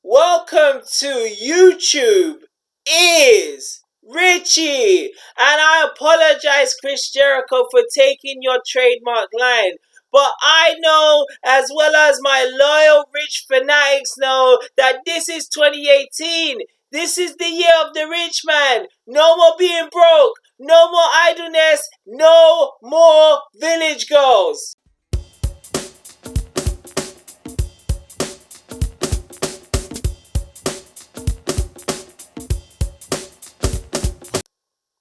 Welcome to YouTube is Richie, and I apologize, Chris Jericho, for taking your trademark line. But I know, as well as my loyal rich fanatics know, that this is 2018. This is the year of the rich man. No more being broke. No more idleness. No more village girls.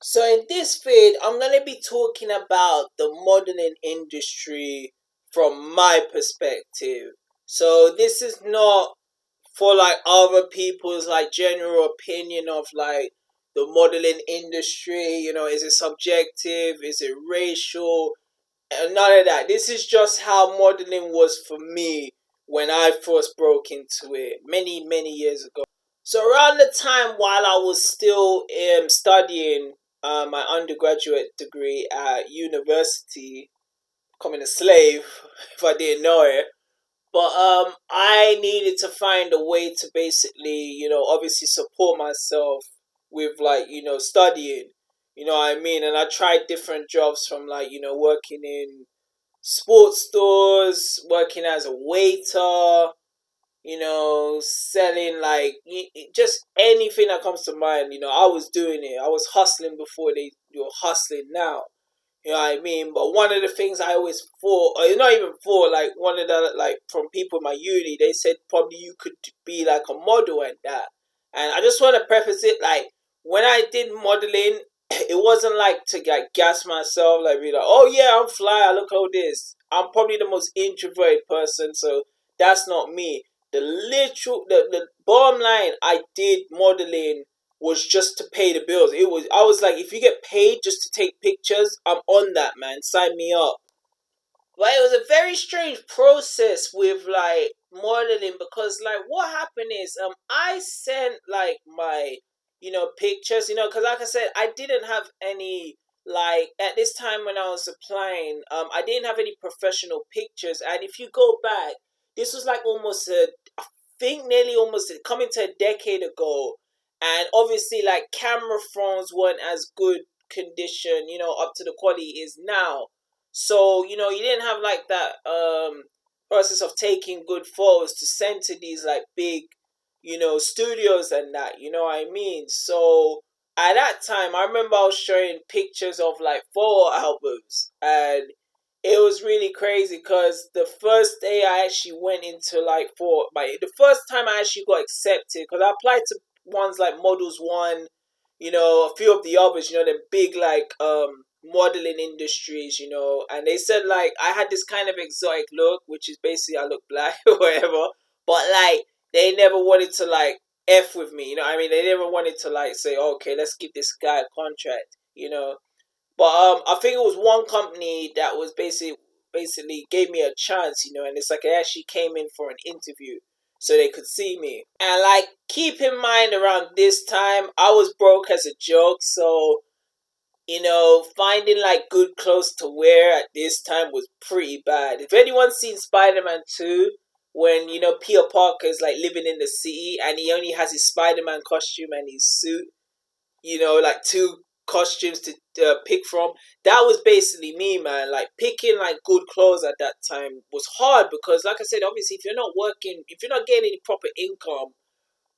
So in this vid, I'm gonna be talking about the modeling industry from my perspective. So this is not for like other people's like general opinion of like the modeling industry. Is it subjective? Is it racial? And none of that. This is just how modeling was for me when I first broke into it many years ago. So around the time while I was still studying my undergraduate degree at university, becoming a slave if I didn't know it. But I needed to find a way to basically, obviously support myself with like, studying. You know what I mean? And I tried different jobs from like, working in sports stores, working as a waiter, selling like just anything that comes to mind. I was doing it. I was hustling before you're hustling now. You know what I mean? But one of the things I always thought, or not even thought, like one of the like from people in my uni, they said probably you could be like a model and that. And I just want to preface it like when I did modeling, it wasn't like to like gas myself, like be like, oh yeah, I'm fly. Look at all this. I'm probably the most introverted person, so that's not me. The bottom line, I did modeling was just to pay the bills. I was like, if you get paid just to take pictures, I'm on that, man. Sign me up. But it was a very strange process with like modeling because like what happened is I sent like my pictures, because like I said, I didn't have any like at this time when I was applying, I didn't have any professional pictures. And if you go back, this was like almost I think nearly almost coming to a decade ago. And obviously like camera phones weren't as good condition, up to the quality it is now. So, you didn't have like that process of taking good photos to send to these like big, studios and that, you know what I mean? So at that time I remember I was showing pictures of like photo albums, and it was really crazy because the first day I actually went into like for my the first time I actually got accepted, because I applied to ones like Models One, a few of the others, the big like modeling industries, and they said like I had this kind of exotic look, which is basically I look black or whatever, but like they never wanted to like F with me, I mean, they never wanted to like say, okay, let's give this guy a contract. But I think it was one company that was basically gave me a chance, and it's like I actually came in for an interview so they could see me. And like keep in mind around this time I was broke as a joke, so finding like good clothes to wear at this time was pretty bad. If anyone's seen Spider-Man 2, when Peter Parker is like living in the city and he only has his Spider-Man costume and his suit, like two costumes to pick from. That was basically me, man. Like picking like good clothes at that time was hard because, like I said, obviously if you're not working, if you're not getting any proper income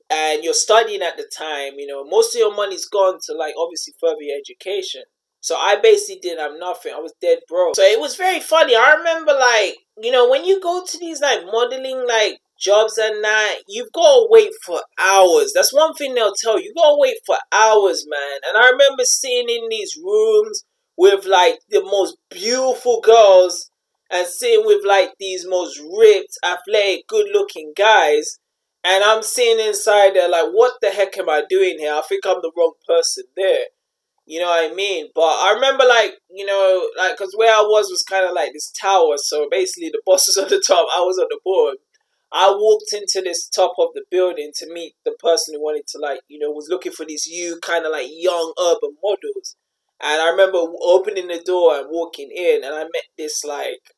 and you're studying at the time, most of your money's gone to like obviously further your education. So I basically didn't have nothing. I was dead broke. So it was very funny. I remember like, when you go to these like modeling like jobs and that, you've got to wait for hours. That's one thing they'll tell you. You got to wait for hours, man. And I remember sitting in these rooms with like the most beautiful girls and sitting with like these most ripped, athletic, good looking guys. And I'm sitting inside there like, what the heck am I doing here? I think I'm the wrong person there. You know what I mean? But I remember like, like, because where I was kind of like this tower. So basically the boss was on the top, I was on the bottom. I walked into this top of the building to meet the person who wanted to like, was looking for these kind of like young urban models. And I remember opening the door and walking in, and I met this like,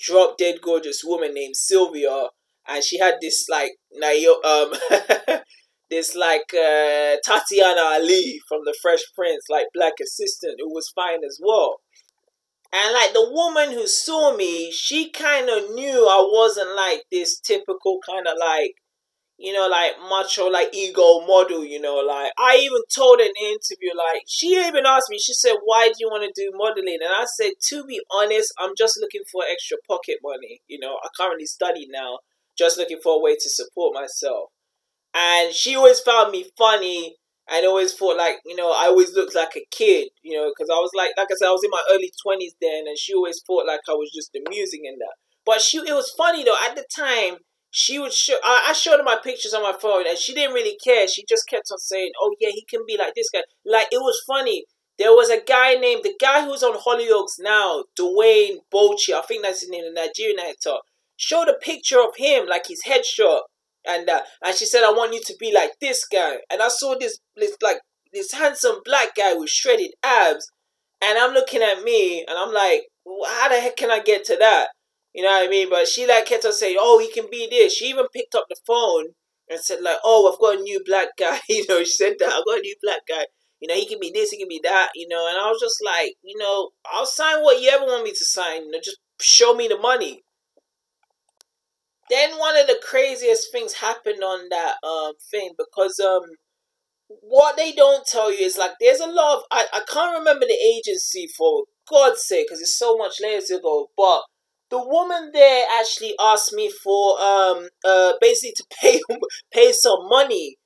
drop dead gorgeous woman named Sylvia. and she had this like this like Tatiana Ali from the Fresh Prince, like black assistant who was fine as well. And like the woman who saw me, she kind of knew I wasn't like this typical kind of like, like macho, like ego model, like I even told her in the interview, like she even asked me, she said, why do you want to do modeling? And I said, to be honest, I'm just looking for extra pocket money. I currently study now, just looking for a way to support myself. And she always found me funny and always thought like, I always looked like a kid, because I was like I said, I was in my early 20s then, and she always thought like I was just amusing in that. But it was funny though, at the time, she would show, I showed her my pictures on my phone and she didn't really care. She just kept on saying, oh yeah, he can be like this guy. Like, it was funny. There was a guy named, the guy who's on Hollyoaks now, Dwayne Bochi, I think that's his name, the Nigerian actor, showed a picture of him, like his headshot. And she said, I want you to be like this guy. And I saw this handsome black guy with shredded abs. And I'm looking at me and I'm like, how the heck can I get to that? You know what I mean? But she like kept on saying, oh, he can be this. She even picked up the phone and said like, oh, I've got a new black guy. She said that, I've got a new black guy. He can be this, he can be that, and I was just like, I'll sign what you ever want me to sign. Just show me the money. Then one of the craziest things happened on that thing, because what they don't tell you is like there's a lot of, I can't remember the agency for God's sake because it's so much years ago, but the woman there actually asked me for basically to pay some money,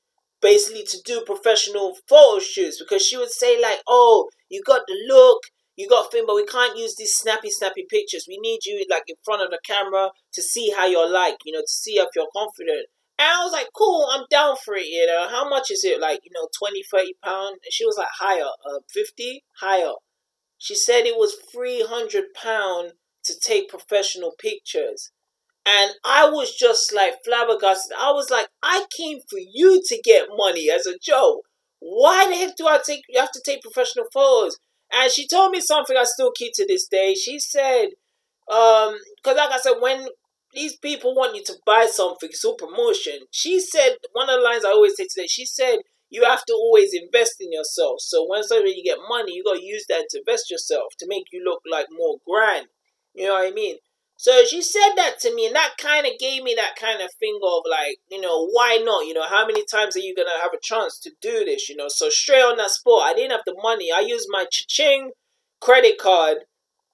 basically to do professional photo shoots, because she would say like, oh, you got the look, you got film, but we can't use these snappy pictures. We need you like in front of the camera to see how you're like, to see if you're confident. And I was like, cool, I'm down for it, How much is it? Like, 20, 30 pounds? And she was like, higher, 50? Higher. She said it was £300 to take professional pictures. And I was just like flabbergasted. I was like, I came for you to get money as a joke. Why the heck you have to take professional photos? And she told me something I still keep to this day. She said, because like I said, when these people want you to buy something, it's all promotion. She said, one of the lines I always say today, she said, you have to always invest in yourself. So when you get money, you got to use that to invest yourself, to make you look like more grand. You know what I mean? So she said that to me, and that kind of gave me that kind of thing of like, why not? How many times are you going to have a chance to do this? So straight on that spot, I didn't have the money. I used my cha-ching credit card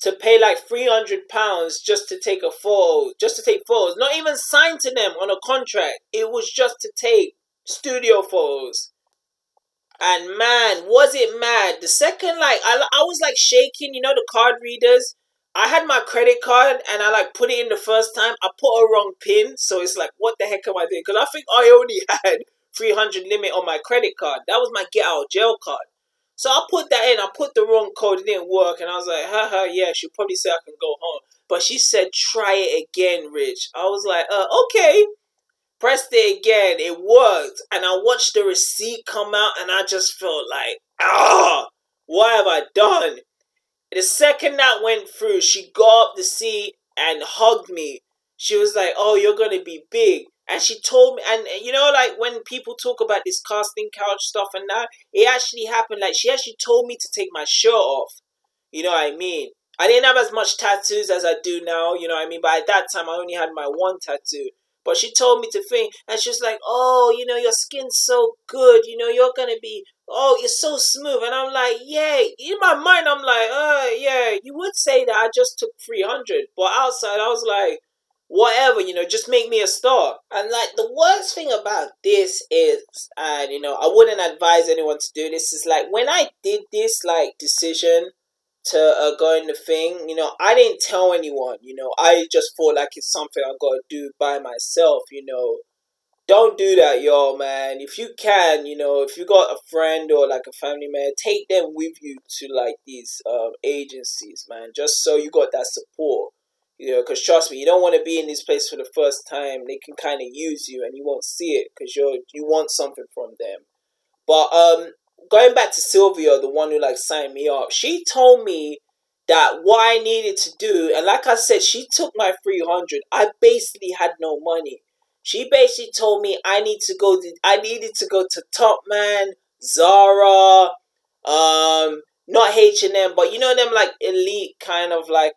to pay like £300 just to take a photo, just to take photos, not even signed to them on a contract. It was just to take studio photos. And man, was it mad. The second, like, I was like shaking, the card readers. I had my credit card and I like put it in the first time. I put a wrong pin. So it's like, what the heck am I doing? Because I think I only had 300 limit on my credit card. That was my get out of jail card. So I put that in. I put the wrong code. It didn't work. And I was like, haha, yeah, she'll probably say I can go home. But she said, try it again, Rich. I was like, okay. Pressed it again. It worked. And I watched the receipt come out and I just felt like, what have I done? The second that went through, she got up the seat and hugged me. She was like, oh, you're going to be big. And she told me, and like when people talk about this casting couch stuff and that, it actually happened. Like, she actually told me to take my shirt off. You know what I mean? I didn't have as much tattoos as I do now, you know what I mean? But at that time, I only had my one tattoo. But she told me to think, and she was like, oh, your skin's so good, you're going to be, oh, you're so smooth. And I'm like, yeah, in my mind, I'm like, yeah, you would say that I just took 300. But outside, I was like, whatever, just make me a star. And like, the worst thing about this is, and I wouldn't advise anyone to do this, is like, when I did this, like, decision to go in the thing, I didn't tell anyone, I just thought like it's something I gotta do by myself, Don't do that, y'all, man. If you can, if you got a friend or like a family man, take them with you to like these agencies, man, just so you got that support, because trust me, you don't want to be in this place for the first time. They can kind of use you and you won't see it because you want something from them. But going back to Sylvia, the one who like signed me up, she told me that what I needed to do, and like I said, she took my 300. I basically had no money. She basically told me I needed to go to Top Man, Zara, not H&M, but you know them like elite kind of like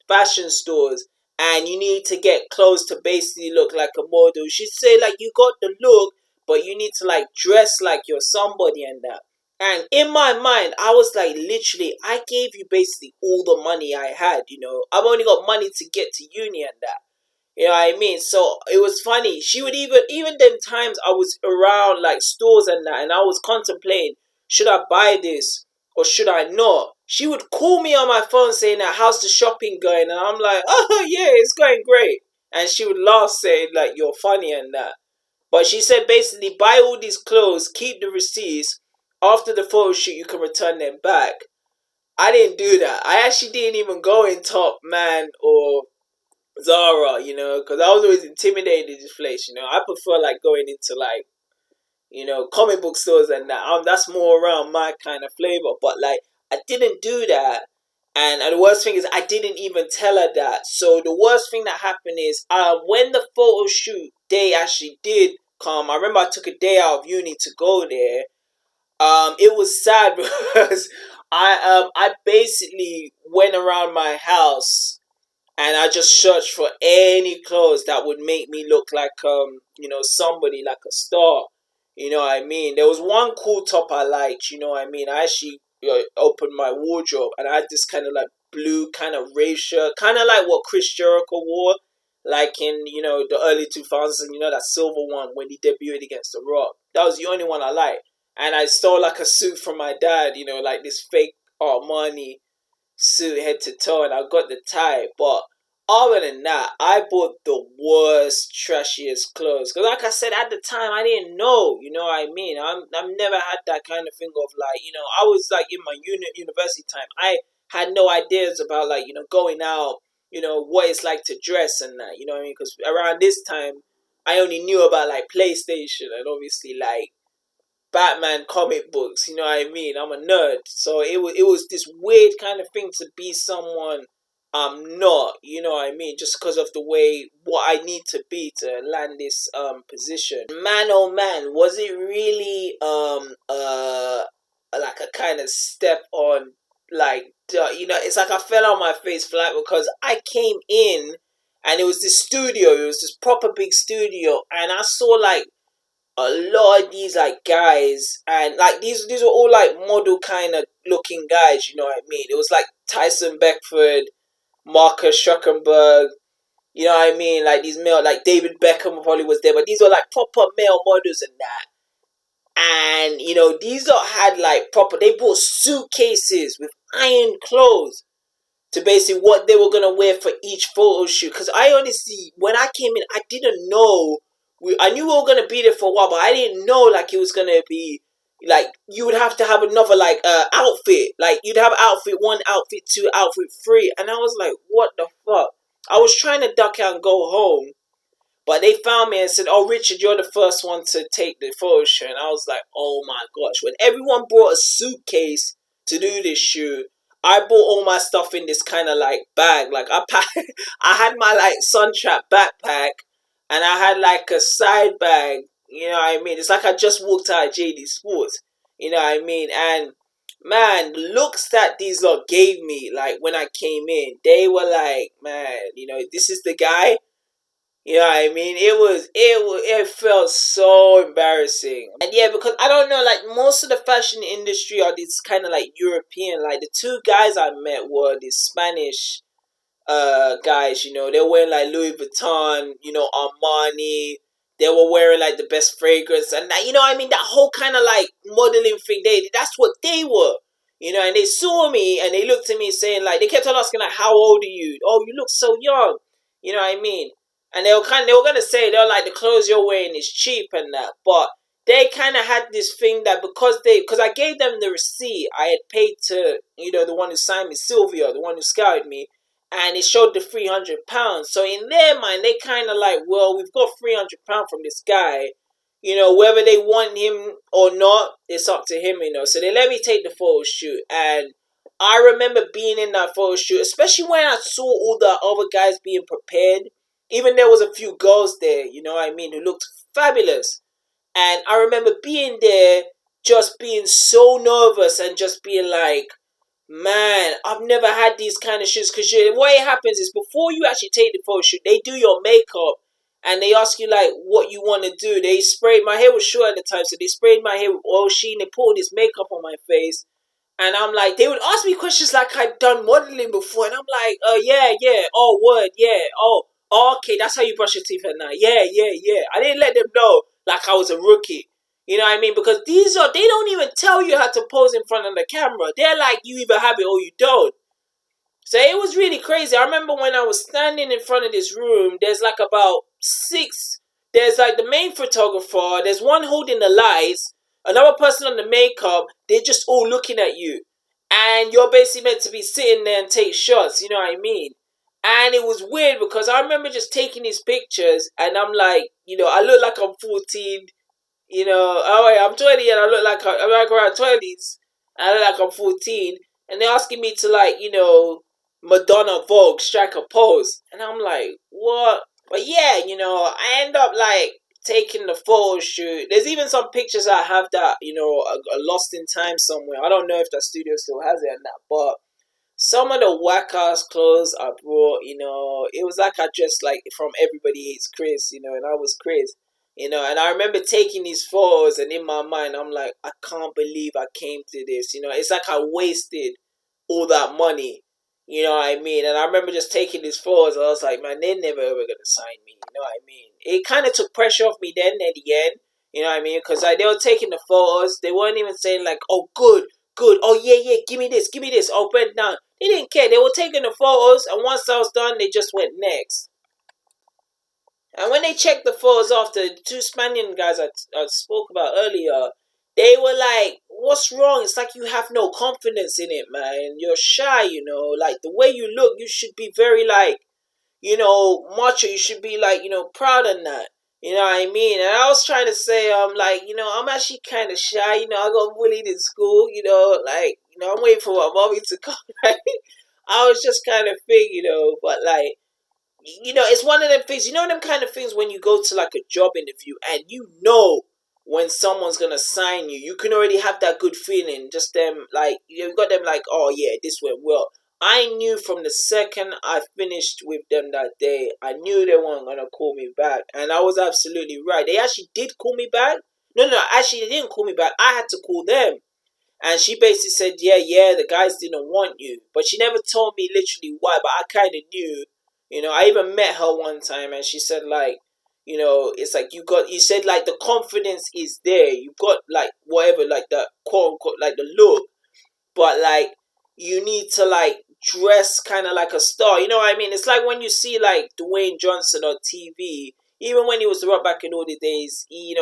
fashion stores, and you need to get clothes to basically look like a model. She'd say like you got the look, but you need to like dress like you're somebody and that. And in my mind, I was like, literally, I gave you basically all the money I had. I've only got money to get to uni and that. You know what I mean? So it was funny. She would even them times I was around like stores and that, and I was contemplating, should I buy this or should I not? She would call me on my phone saying that, how's the shopping going? And I'm like, oh yeah, it's going great. And she would laugh saying like, you're funny and that. But she said basically buy all these clothes, keep the receipts. After the photo shoot, you can return them back. I didn't do that. I actually didn't even go in Top Man or Zara, because I was always intimidated in this place. I prefer like going into like comic book stores and that. That's more around my kind of flavor. But like I didn't do that, and the worst thing is I didn't even tell her that. So the worst thing that happened is when the photo shoot day actually did come, I remember I took a day out of uni to go there. It was sad because I basically went around my house and I just searched for any clothes that would make me look like somebody, like a star. You know what I mean? There was one cool top I liked. You know what I mean? I actually opened my wardrobe and I had this kind of like blue kind of rave shirt, kind of like what Chris Jericho wore, like in the early 2000s. That silver one when he debuted against The Rock. That was the only one I liked. And I stole like a suit from my dad. Like this fake Armani suit head to toe, and I got the tie. But other than that, I bought the worst, trashiest clothes. Because like I said, at the time, I didn't know. You know what I mean? I've never had that kind of thing of like, I was like in my university time. I had no ideas about like, going out, what it's like to dress and that. You know what I mean? Because around this time, I only knew about like PlayStation and obviously like Batman comic books, you know what I mean? I'm a nerd. So it was this weird kind of thing to be someone I'm not, you know what I mean? Just because of the way what I need to be to land this position. Man oh man, was it really like a kind of step on like it's like I fell on my face flat because I came in and it was this studio, it was this proper big studio, and I saw like a lot of these like guys, and like these were all like model kind of looking guys, you know what I mean? It was like Tyson Beckford, Marcus Zuckerberg, you know what I mean? Like these male, like David Beckham probably was there, but these were like proper male models and that. And these lot had like proper, they bought suitcases with iron clothes to basically what they were gonna wear for each photo shoot. Because I honestly, when I came in, I didn't know. I knew we were gonna be there for a while, but I didn't know like it was gonna be like you would have to have another like outfit. Like you'd have outfit one, outfit two, outfit three, and I was like, what the fuck? I was trying to duck out and go home, but they found me and said, "Oh, Richard, you're the first one to take the photo shoot." And I was like, "Oh my gosh!" When everyone brought a suitcase to do this shoot, I bought all my stuff in this kind of like bag. Like I had my like Suntrap backpack, and I had like a side bag. You know what I mean? It's like I just walked out of JD Sports. You know what I mean? And man, the looks that these lot gave me, like when I came in, they were like, man, this is the guy. You know what I mean? It felt so embarrassing. And yeah, because I don't know, like most of the fashion industry are this kind of like European. Like the two guys I met were these Spanish guys, they were wearing like Louis Vuitton, Armani. They were wearing like the best fragrance and that, what I mean? That whole kind of like modeling thing, that's what they were. And they saw me and they looked at me saying like, they kept on asking like, how old are you? Oh, you look so young. You know what I mean? And they were gonna say, they're like, the clothes you're wearing is cheap and that, but they kind of had this thing that because I gave them the receipt, I had paid to, the one who signed me, Sylvia, the one who scouted me, and it showed the £300. So in their mind, they kind of like, well, we've got £300 from this guy, whether they want him or not, it's up to him, So they let me take the photo shoot, and I remember being in that photo shoot, especially when I saw all the other guys being prepared. Even there was a few girls there, you know what I mean, who looked fabulous. And I remember being there, just being so nervous and just being like, man, I've never had these kind of shoots. Because what happens is before you actually take the photo shoot, they do your makeup and they ask you like what you want to do. They sprayed, my hair was short at the time, so they sprayed my hair with oil sheen. They put all this makeup on my face. And I'm like, they would ask me questions like I'd done modeling before. And I'm like, yeah, yeah. Oh, word, yeah. Oh, okay, that's how you brush your teeth at night. Yeah, yeah, yeah. I didn't let them know like I was a rookie. You know what I mean? Because they don't even tell you how to pose in front of the camera. They're like, you either have it or you don't. So it was really crazy. I remember when I was standing in front of this room, there's like about six. There's like the main photographer, there's one holding the lights, another person on the makeup, they're just all looking at you. And you're basically meant to be sitting there and take shots, you know what I mean? And it was weird because I remember just taking these pictures and I'm like, I look like I'm 14, oh wait, I'm 20 and I'm like around 20s. I look like I'm 14. And they're asking me to like, Madonna Vogue strike a pose. And I'm like, what? But yeah, I end up like taking the photo shoot. There's even some pictures I have that, are lost in time somewhere. I don't know if the studio still has it or not, but some of the whack ass clothes I brought, it was like I dressed like from Everybody Hates Chris, and I was Chris, and I remember taking these photos and in my mind I'm like, I can't believe I came to this, it's like I wasted all that money, you know what I mean? And I remember just taking these photos and I was like, man, they're never ever gonna sign me, you know what I mean? It kind of took pressure off me then at the end, you know what I mean? Because they were taking the photos, they weren't even saying like, oh good, good, oh yeah, yeah, give me this, oh bend down. They didn't care. They were taking the photos, and once that was done, they just went next. And when they checked the photos after, the two Spaniard guys I spoke about earlier, they were like, what's wrong? It's like you have no confidence in it, man. You're shy, Like, the way you look, you should be very, like, macho. You should be, like, proud of that. You know what I mean? And I was trying to say, like, I'm actually kind of shy. I got bullied in school, like, I'm waiting for my mommy to come, right? I was just kind of thing, but, like, it's one of them things, them kind of things when you go to like a job interview and when someone's gonna sign you, you can already have that good feeling. Just them, like, you've got them like, oh yeah, this went well. I knew from the second I finished with them that day, I knew they weren't gonna call me back, and I was absolutely right. They actually did call me back. No, actually, they didn't call me back. I had to call them. And she basically said, yeah, the guys didn't want you. But she never told me literally why, but I kind of knew. I even met her one time and she said, like, it's like you said, like, the confidence is there. You've got, like, whatever, like, the quote unquote, like, the look. But, like, you need to, like, dress kind of like a star. You know what I mean? It's like when you see, like, Dwayne Johnson on TV. Even when he was right back in all the days, he's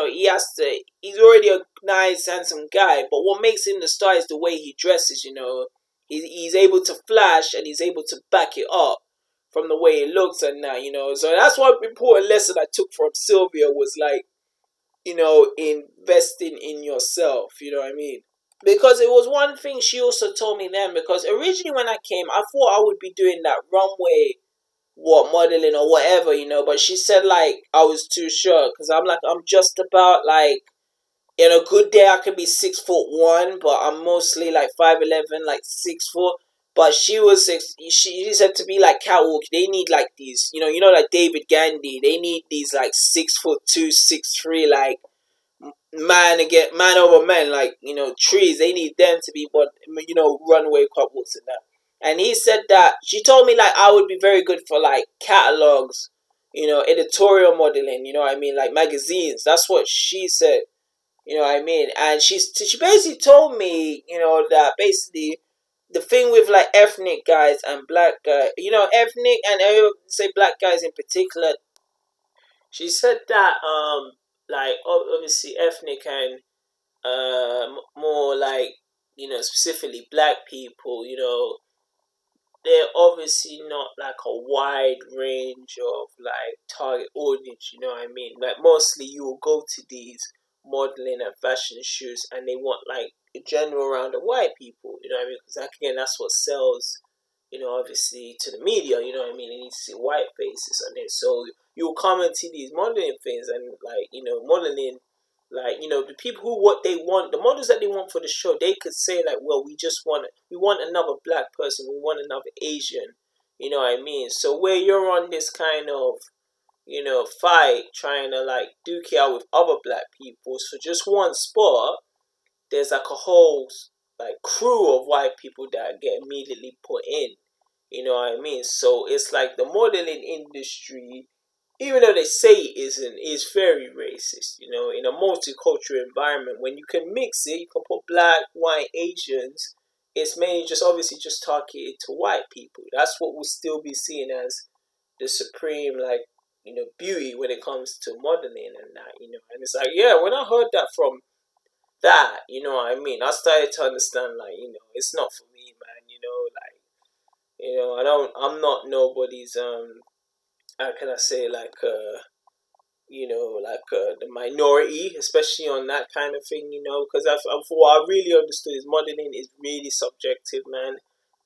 already a nice, handsome guy. But what makes him the star is the way he dresses, He's able to flash and he's able to back it up from the way it looks and that, So that's one important lesson I took from Sylvia was like, investing in yourself, you know what I mean? Because it was one thing she also told me then, because originally when I came, I thought I would be doing that runway modeling or whatever, but she said like I was too short because I'm like I'm just about like in a good day I can be 6'1", but I'm mostly like 5'11", like 6'4". But she was she said to be like catwalk, they need like these, like David Gandy, they need these like 6'2", 6'3", like man over man, like trees. They need them to be what runway catwalks and that. And he said that she told me like I would be very good for like catalogs, editorial modeling. You know what I mean, like magazines. That's what she said. You know what I mean. And she basically told me that basically the thing with like ethnic guys and black guys, ethnic and I would say black guys in particular. She said that like obviously ethnic and more like specifically black people, they're obviously not like a wide range of like target audience, you know what I mean? Like mostly you will go to these modeling and fashion shoots and they want like a general round of white people, you know what I mean? Because again, that's what sells obviously to the media, they need to see white faces on it. So you'll come and see these modeling things, and modeling, the people who what they want, the models that they want for the show, they could say like, well, we want another black person, we want another Asian, So where you're on this kind of, fight, trying to like duke it out with other black people for just one spot, there's like a whole like crew of white people that get immediately put in. So it's like the modeling industry, even though they say it isn't, is very racist. In a multicultural environment, when you can mix it, you can put black, white, Asians. It's mainly just obviously just targeted to white people. That's what we'll still be seen as the supreme, like, beauty when it comes to modeling and that. And it's like, yeah, when I heard that from that, I started to understand, like, it's not for me, man. Like, I'm not nobody's, how can I say, like, the minority, especially on that kind of thing, because what I really understood is modeling is really subjective, man.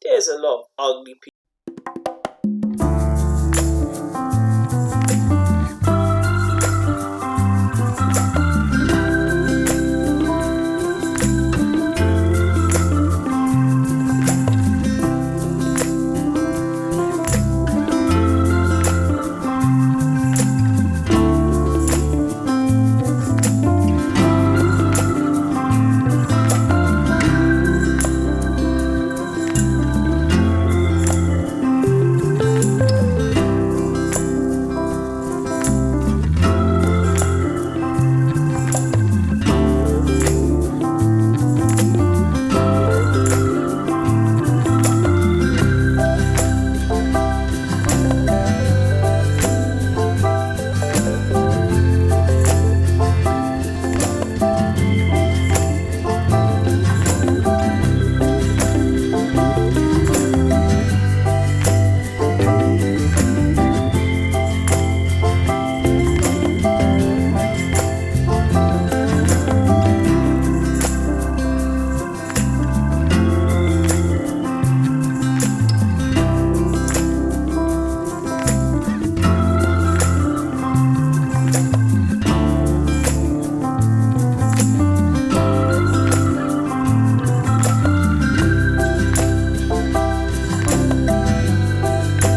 There's a lot of ugly